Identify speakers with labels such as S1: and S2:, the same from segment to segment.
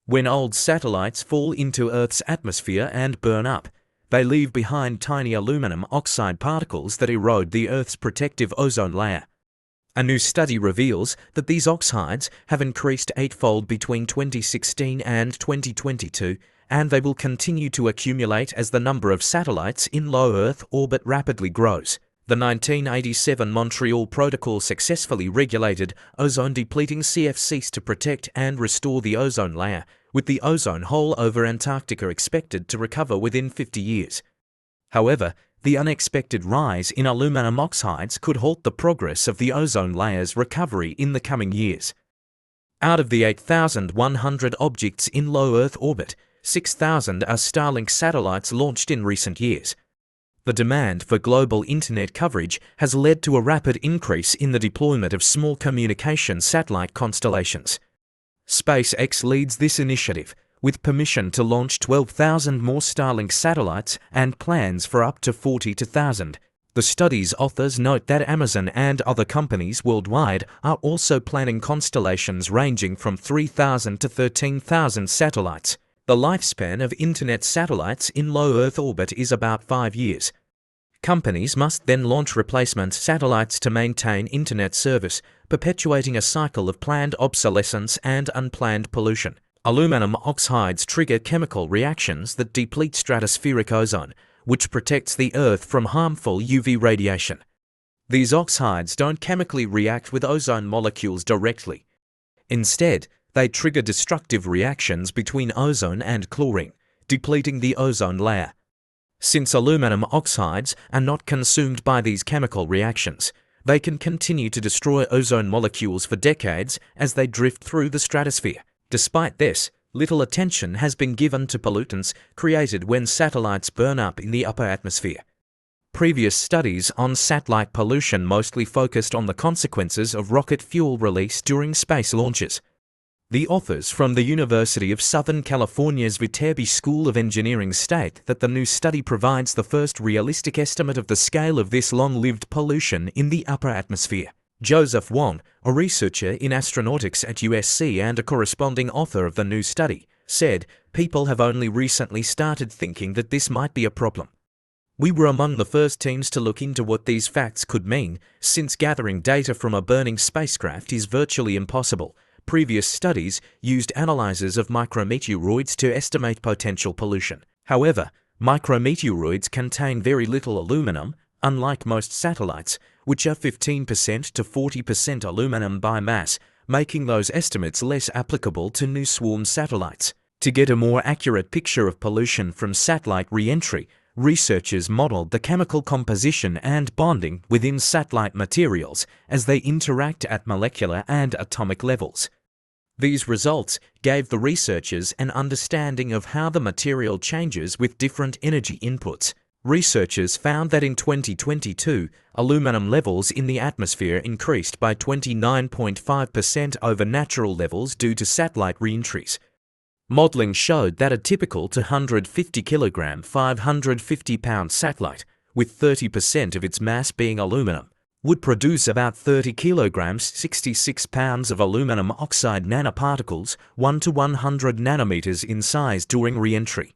S1: When old satellites fall into Earth's atmosphere and burn up, they leave behind tiny aluminum oxide particles that erode the Earth's protective ozone layer. A new study reveals that these oxides have increased eightfold between 2016 and 2022, and they will continue to accumulate as the number of satellites in low Earth orbit rapidly grows. The 1987 Montreal Protocol successfully regulated ozone-depleting CFCs to protect and restore the ozone layer, with the ozone hole over Antarctica expected to recover within 50 years. However, the unexpected rise in aluminum oxides could halt the progress of the ozone layer's recovery in the coming years. Out of the 8,100 objects in low Earth orbit, 6,000 are Starlink satellites launched in recent years. The demand for global internet coverage has led to a rapid increase in the deployment of small communication satellite constellations. SpaceX leads this initiative, with permission to launch 12,000 more Starlink satellites and plans for up to 40,000. The study's authors note that Amazon and other companies worldwide are also planning constellations ranging from 3,000 to 13,000 satellites. The lifespan of internet satellites in low Earth orbit is about 5 years. Companies must then launch replacement satellites to maintain internet service, perpetuating a cycle of planned obsolescence and unplanned pollution. Aluminum oxides trigger chemical reactions that deplete stratospheric ozone, which protects the Earth from harmful UV radiation. These oxides don't chemically react with ozone molecules directly. Instead, they trigger destructive reactions between ozone and chlorine, depleting the ozone layer. Since aluminum oxides are not consumed by these chemical reactions, they can continue to destroy ozone molecules for decades as they drift through the stratosphere. Despite this, little attention has been given to pollutants created when satellites burn up in the upper atmosphere. Previous studies on satellite pollution mostly focused on the consequences of rocket fuel release during space launches. The authors from the University of Southern California's Viterbi School of Engineering state that the new study provides the first realistic estimate of the scale of this long-lived pollution in the upper atmosphere. Joseph Wong, a researcher in astronautics at USC and a corresponding author of the new study, said, "People have only recently started thinking that this might be a problem. We were among the first teams to look into what these facts could mean, since gathering data from a burning spacecraft is virtually impossible. Previous studies used analyzers of micrometeoroids to estimate potential pollution. However, micrometeoroids contain very little aluminum, unlike most satellites, which are 15% to 40% aluminum by mass, making those estimates less applicable to new swarm satellites. To get a more accurate picture of pollution from satellite re-entry, researchers modeled the chemical composition and bonding within satellite materials as they interact at molecular and atomic levels. These results gave the researchers an understanding of how the material changes with different energy inputs. Researchers found that in 2022, aluminum levels in the atmosphere increased by 29.5% over natural levels due to satellite re-entries. Modeling showed that a typical 250 kilogram, 550 pound satellite, with 30% of its mass being aluminum, would produce about 30 kilograms, 66 pounds of aluminum oxide nanoparticles, 1 to 100 nanometers in size during re-entry.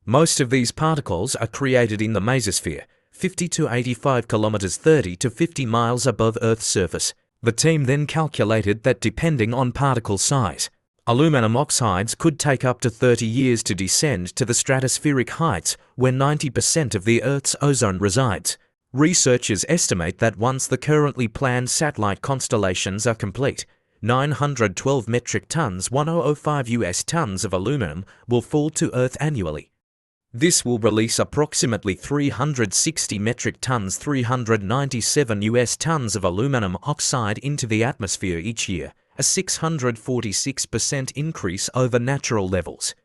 S1: Most of these particles are created in the mesosphere, 50 to 85 kilometers, 30 to 50 miles above Earth's surface. The team then calculated that depending on particle size, aluminum oxides could take up to 30 years to descend to the stratospheric heights where 90% of the Earth's ozone resides. Researchers estimate that once the currently planned satellite constellations are complete, 912 metric tons, 1005 US tons of aluminum will fall to Earth annually. This will release approximately 360 metric tons, 397 US tons of aluminum oxide into the atmosphere each year, a 646% increase over natural levels.